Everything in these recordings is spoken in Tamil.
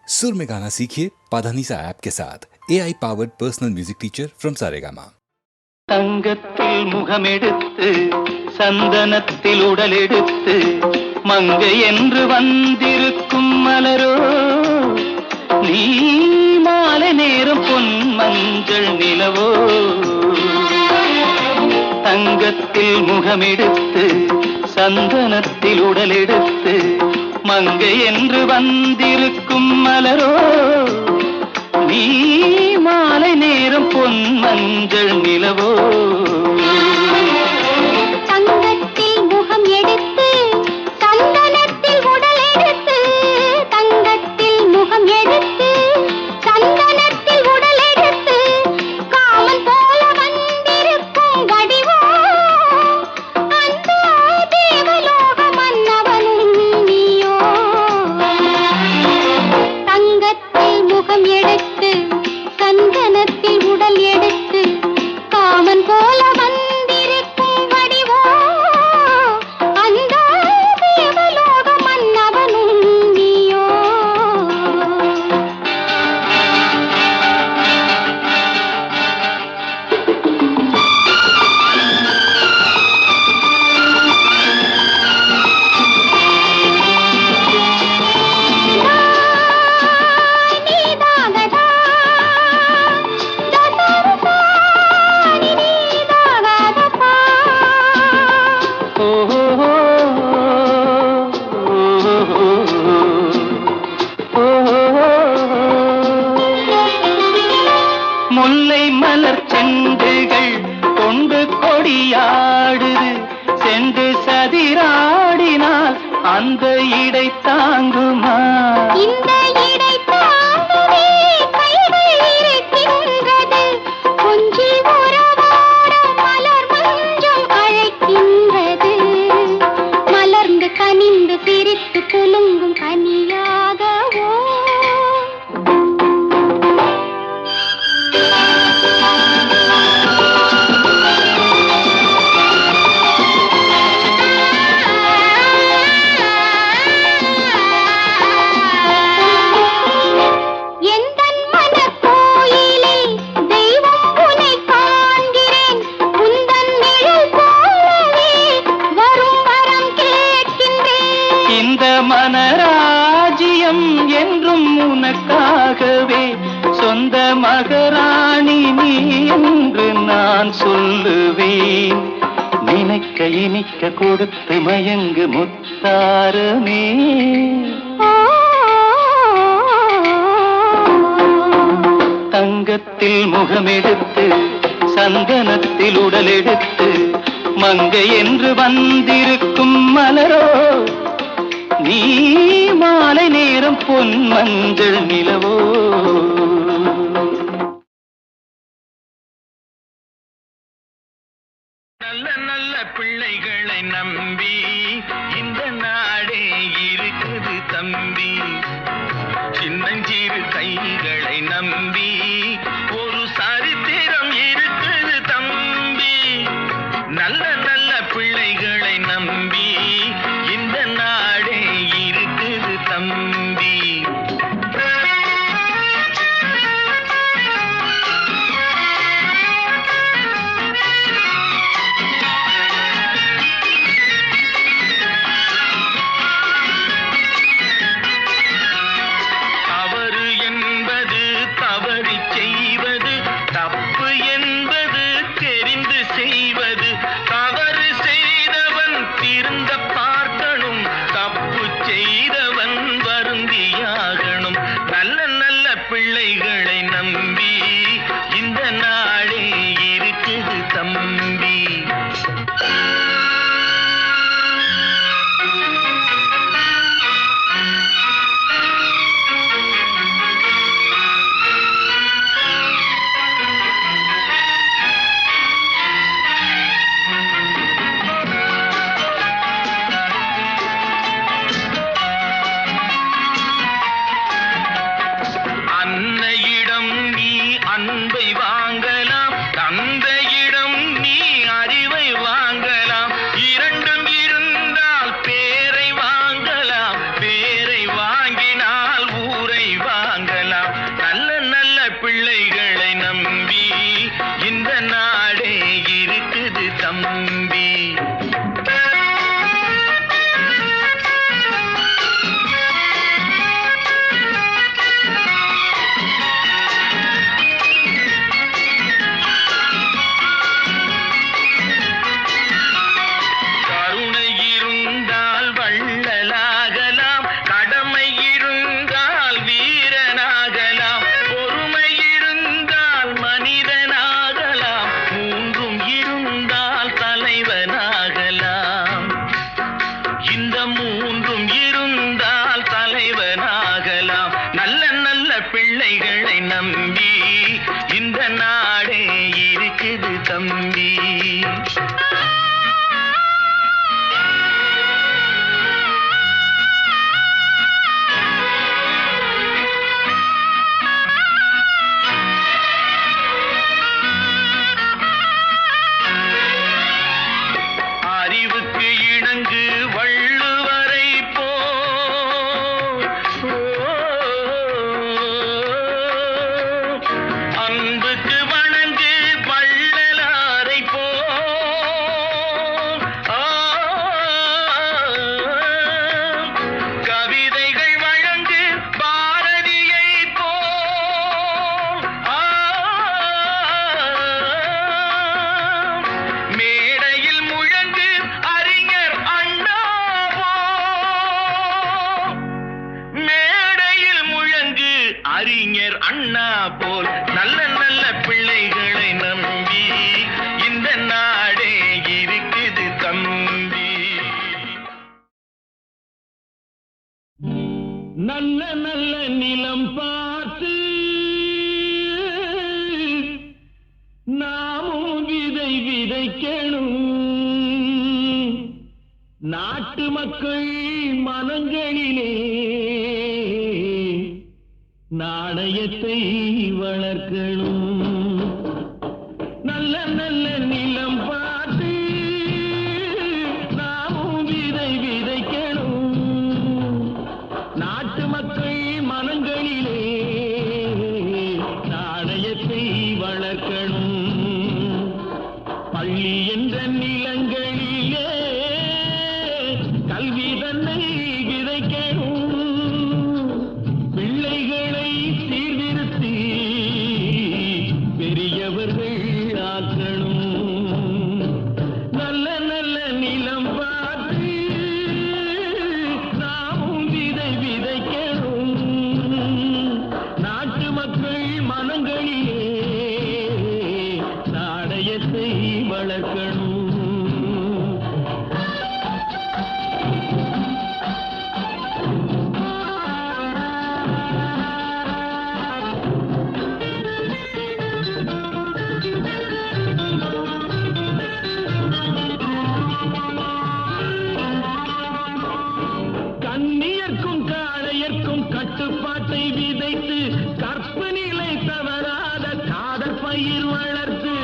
सुर में गाना सीखिए पाधानीसा ऐप के साथ AI powered personal music teacher from Saregama. தங்கத்தில் முகமெடுத்து சந்தனத்தில் உடலெடுத்து மங்கை என்று வந்திருக்கும் மலரோ நீ மாலை நேரம் பொன் மஞ்சள் நிலவோ தங்கத்தில் முகமெடுத்து சந்தனத்தில் உடலெடுத்து மங்கை என்று வந்திருக்கும் மலரோ நீ மாலை நேரம் பொன் மஞ்சள் நிலவோ தங்கத்தில் முகம் எடுத்து சந்தனத்தில் உடல் எடுத்து தங்கத்தில் முகம் எடுத்து சந்தனத்தில் உடல் எடுத்து காமன் போல வந்திருக்கும் வடிவோ அந்த தேவலோக மன்னவனும் நீயோ தங்கத்தில் முகம் எடுத்து சந்தனத்தில் உடல் எடுத்து காமன் போல வந்திருக்கும் வடிவோ அந்த தேவலோக மன்னவனும் நீயோ முல்லை மலர் செண்டுகள் கொண்டு கொடியாடுது செண்டு சதிராடினால் அந்த இடை தாங்குமா இந்த இடை தாங்கவே கைகள் இருக்கின்றது கொஞ்சி உறவாட மலர் மஞ்சம் அழைக்கின்றது மலர்ந்து கனிந்து பிரித்து குலுங்கும் கனியாகவோ எந்தன் மனக்கோயிலில் தெய்வம் உன்னை காண்கிறேன் உந்தன் நிழல் போலவே வரும் வரம் கேட்கின்றேன் இந்த மனராஜ்யம் என்றும் உனக்காகவே சொந்த மகராணி நீ என்று நான் சொல்லுவேன் நினைக்க இனிக்க கொடுத்து மயங்கு முத்தாரமே தங்கத்தில் முகமெடுத்து சந்தனத்தில் உடலெடுத்து மங்கை என்று வந்திருக்கும் மலரோ நீ மாலை நேரம் பொன் மஞ்சள் நிலவோ நல்ல நல்ல பிள்ளைகளை நம்பி இந்த நாடே இருக்குது தம்பி சின்னஞ்சிறு கைகளை நம்பி ஒரு சரித்திரம் இருக்குது தம்பி நல்ல நல்ல பிள்ளைகளை நம்பி இந்த நாடே இருக்குது தம்பி தவறு என்பது தவறி பிள்ளைகளை நம்பி இந்த நாடே இருக்குது தம்பி. அறிவுக்கு இணங்கு வள்ளுவரை போ அன்புக்கு வணங்கு வள்ளலாரை போ கவிதைகள் வழங்கு பாரதியை போ மேடையில் முழங்கு அறிஞர் அண்ணா போ மேடையில் முழங்கு அறிஞர் அண்ணா போல் நல்ல நல்ல பிள்ளைகளை நம்பி இந்த நாடே இருக்குது தம்பி. நல்ல நல்ல நிலம் பார்த்து நாமும் விதை விதைக்கணும். நாட்டு மக்கள் மனங்களிலே நாணயத்தை வளர்க்கணும். நல்ல நல்ல நிலம் பார்த்து நாமும் விதை விதைக்கணும். நாட்டு மக்கள் மனங்களிலே நாணயத்தை வளர்க்கணும். பள்ளி என்ற நிலங்களிலே கல்வி தன்னை விதைக்கணும். பிள்ளைகளை சீர்திருத்தி பெரியவர்கள் ஆக்கணும். நல்ல நல்ல நிலம் பார்த்து நாமும் விதை விதைக்கணும். நாட்டு மக்கள் மனங்களிலே நாணயத்தை வளர்க்கணும். கண்ணியர்க்கும் காளையர்க்கும் கட்டுப்பாட்டை விதைத்து கற்பு நிலை தவறாத காதல் பயிர் வளர்த்து.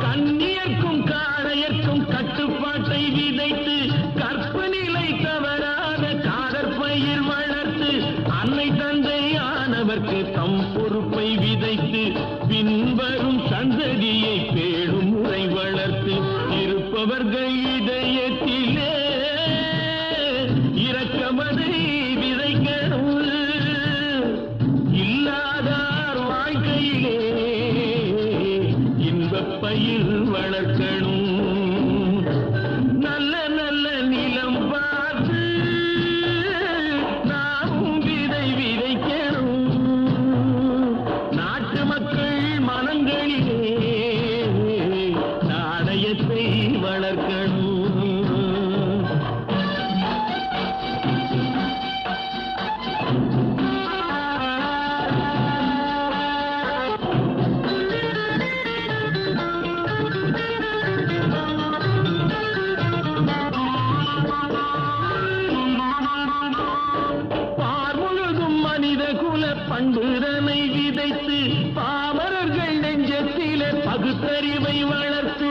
கண்ணியர்க்கும் காளையர்க்கும் கட்டுப்பாட்டை விதைத்து கற்பு நிலை தவறாத காதல் பயிர் வளர்த்து. அன்னை தந்தை ஆனவர்க்கு தம் பொறுப்பை விதைத்து பின்வரும் சந்ததியை பேடும் முறை வளர்த்து. இருப்பவர்கள் இதயத்திலே இரக்கமதை விதைக்கணும். இல்லாதார் வாழ்க்கையிலே இன்பப் பயிர் வளர்க்கணும். நல்ல நல்ல நிலம் பார்த்து நாமும் விதை விதைக்கணும். நாட்டு மக்கள் மனங்களிலே நாணயத்தை வளர்க்கணும். பார்முழுதும் மனித குல பண்புதனை விதைத்து பாமரர்கள் நெஞ்சத்திலே பகுத்தறிவை வளர்த்து.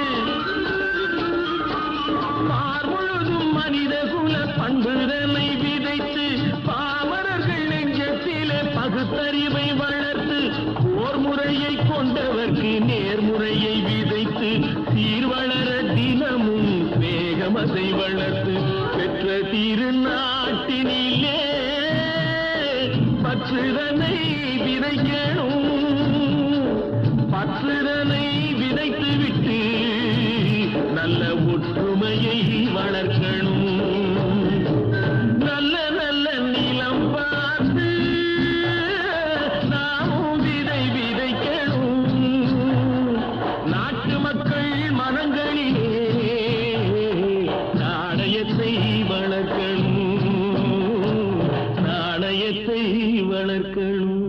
பார்முழுதும் மனித குல பண்புதனை விதைத்து பாமரர்கள் நெஞ்சத்திலே பகுத்தறிவை வளர்த்து. போர் முறையை கொண்டவர்க்கு நேர்முறையை விதைத்து சீர்வளர தினமும் வேகமதை வளர்த்து. பெற்ற திருநாட்டினிலே பற்றுதனை விதைக்கணும். பற்றுதனை விதைத்து விட்டு நல்ல ஒற்றுமையை வளர்க்கணும். நல்ல நல்ல நிலம் பார்த்து நாமும் விதை விதைக்கணும். நாட்டு மக்கள் மனங்களிலே நாணயத்தை வளர்க்கணும். நாணயத்தை வளர்க்கணும்.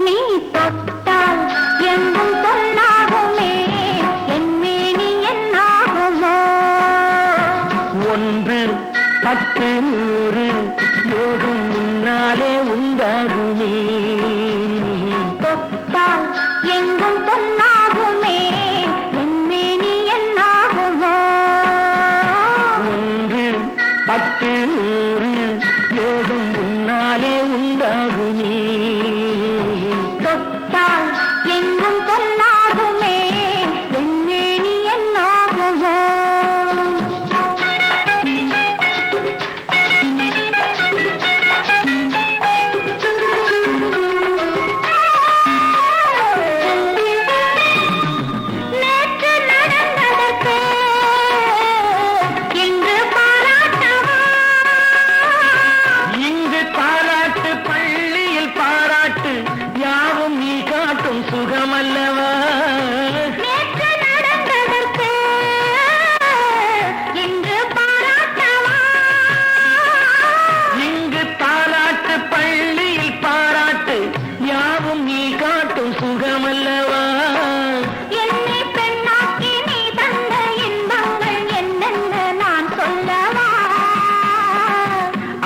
நீ தொட்டால் எங்கும் பொன்னாகுமே, என் மேனி என்னாகுமோ? ஒன்று பத்து நூறு யோகம் முன்னாலே உண்டாகுமே. தொட்டால் எங்கும் பொன்னாகுமே, என் மேனி என்னாகுமோ? ஒன்று பத்து நூறு யோகம் முன்னாலே உண்டாகுமே. தொட்டால் எங்கும் பொன்னாகுமே, என் மேனி என்னாகுமோ? நேற்று நடந்ததற்கு இன்று பாராட்டவா? இங்கு பாராட்டு பள்ளியில் பாராட்டு யாவும் நீ காட்டும் சுகமல்லவா. நேற்று நடந்ததற்கு இன்று பாராட்டவா? இங்கு பாராட்டு பள்ளியில் பாராட்டு யாவும் நீ காட்டும் சுகமல்லவா. என்னை பெண்ணாக்கி நீ தந்த இன்பங்கள் என்னென்ன நான் சொல்லவா?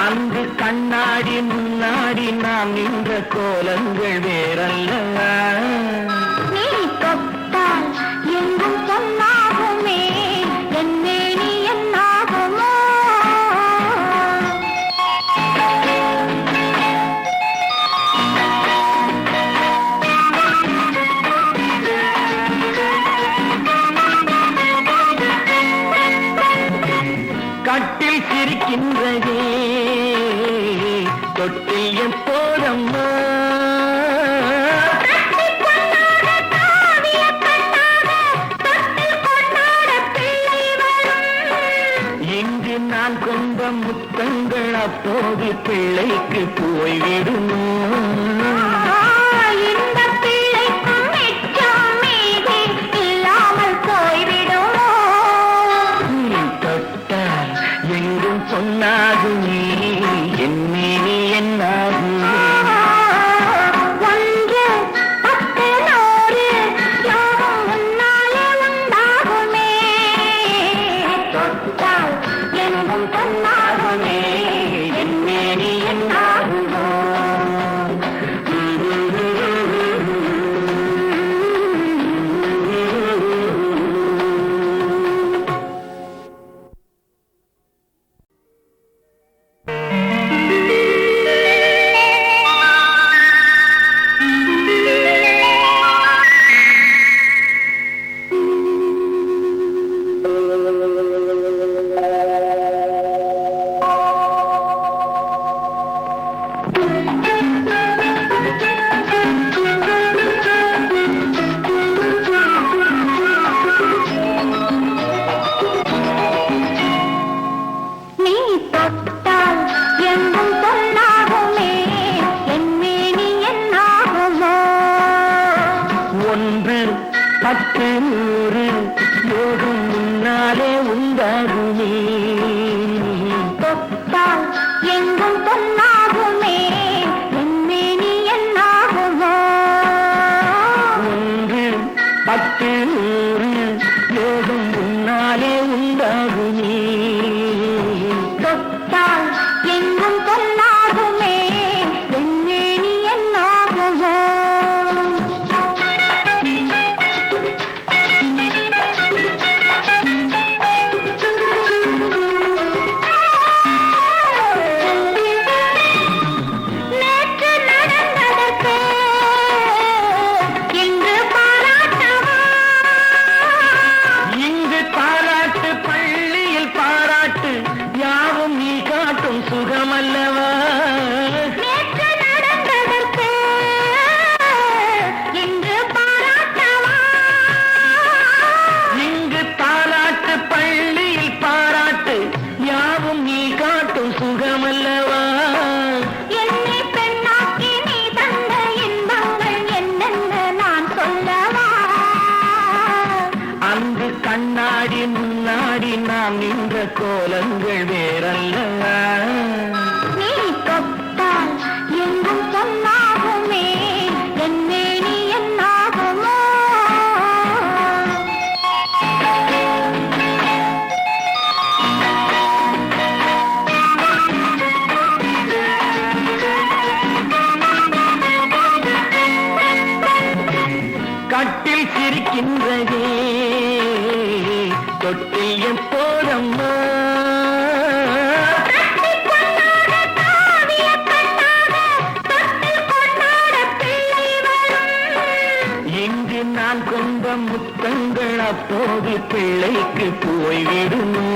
அங்கு கண்ணாடி முன்னாடி நாம் நின்ற கோலங்கள் வேறல்லவா. நீ தொட்டால் எங்கும் பொன்னாகுமே, என் மேனி என்னாகுமோ? கட்டில் சிரிக்கின்றதே தொட்டில் எப்போதம்மா. கட்டிப் பொன்னாக தாவிய கண்ணாக தொட்டில் கொண்டாட பிள்ளை வரும். இங்கு நான் கொண்ட முத்தங்கள் அப்போது பிள்ளைக்கு போய்விடுமோ. இந்த பிள்ளைக்கும் மிச்சம் மீதி இல்லாமல் போய்விடுமோ? நீ தொட்டால் எங்கும் பொன்னாகுமே, என் மேனி என்னாகுமே. ஒன்று பத்து நூறு யோகம் முன்னாலே உண்டாகுமே. தொட்டால் எங்கும் பொன்னாகுமே, என் மேனி என்னாகுமோ? நீ தொட்டால் எங்கும் பொன்னாகுமே, என் மேனி என்னாகுமோ? ஒன்று பத்து நூறு யோகம் முன்னாலே உண்டாகுமே. தொட்டால் எங்கும் பொன்னாகுமே, என் மேனி என்னாகுமோ? ஒன்று பத்து நூறு யோகம் முன்னாலே உண்டாகுமே. தொட்டால் எங்கும் பொன்னாகுமே, என் மேனி என்னாகுமோ? நேற்று நடந்ததற்கு இன்று பாராட்டவா? இங்கு பாராட்டு பள்ளியில் நாம் நின்ற கோலங்கள் வேறல்ல. நீ தொட்டால் எங்கும் பொன்னாகுமே என் மேனி என்னாகுமோ? கட்டில் சிரிக்கின்றதே தொட்டில் எப்போதம்மா? இங்கு நான் கொண்ட முத்தங்கள் அப்போது பிள்ளைக்கு போய்விடுமோ?